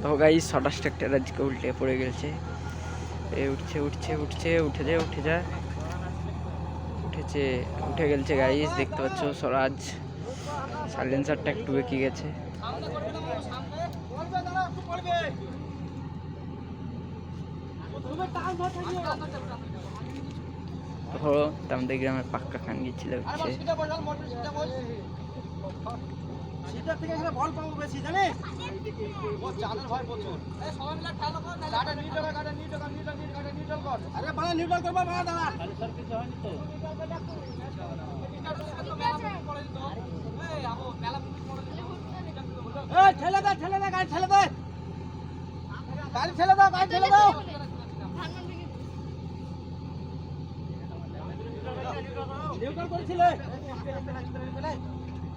তো গাইস ছটা ট্রাক্টর আজকে উল্টে পড়ে গেছে। উঠছে উঠছে উঠছে উঠে যায় উঠে গেছে গাইস, দেখতে পাচ্ছ স্বরাজ সাইলেন্সারটা একটু বেঁকে গেছে। ধরো আমাদের গ্রামের পাক্কা খান গিয়েছিল হচ্ছে সিটার থেকে এখানে বল পাবো বেশি জানিস ও চালের ভয় প্রচুর এই সবাই মিলে খেলা কর না গাড়ি নিউট্রাল কর আরে বাড়া নিউট্রাল করবা বাড়া দাঁড়া আরে স্যার কিছু হয়নি তো এই আমো মেলা এই ঠেলে দে গাড়ি ঠেলে দে নিউট্রাল করেছিলে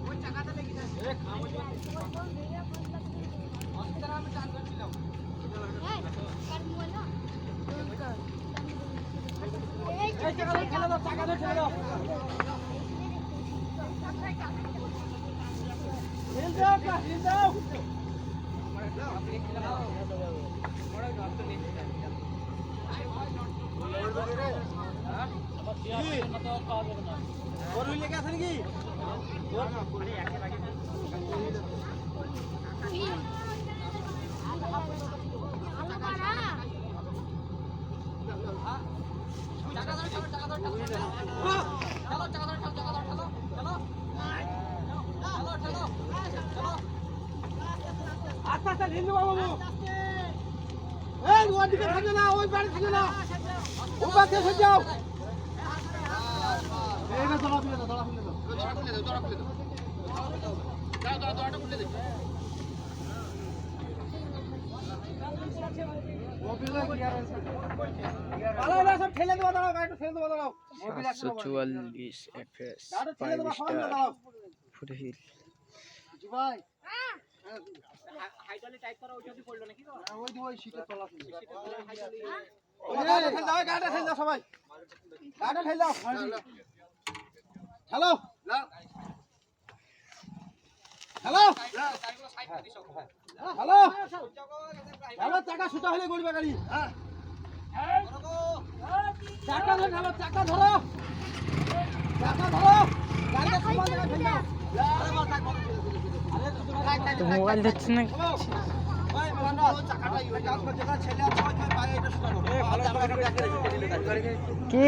ওই চাকাটা লেগে যায় এ খামো অন্তরা আমি টান করছিলাম এই কার মোবাইল না এই চাকাটা ঠেলে দাও হিল দাও আপনি খেলা দাও বড় ঘর তো নিতে চাই লেগে আছে নাকি আস্তে আস্তে হিন্দু বাবু এই ওই দিকে থাকবে না ওই বাড়ি থাকবে না ও বাড়ি থেকে যাও এই না দড়া খুলে দাও দড়াটা খুলে দাও পালা সব ঠেলে দেবো দাঁড়াও গাড়িটা ঠেলে দেবো দাঁড়াও 744 এফএস 5 স্টার ফুটহিল জি ভাই হাইড্রোলি টাইপ করা ওইটা দি পড়লো নাকি তো ওই শীটে তলা ছিল গাড়িটা ঠেলে দাও সবাই গাড়িটা ঠেলে দাও হ্যালো হ্যালো চাকা ছুটা হলে গড়বে গাড়ি চাকা ধরো গাড়িটা সমান জায়গায় ঠেলে দাও তো মোবাইল ধরছে না চাকাটা ছেলে আছে পায়ে এটা ছুটা কি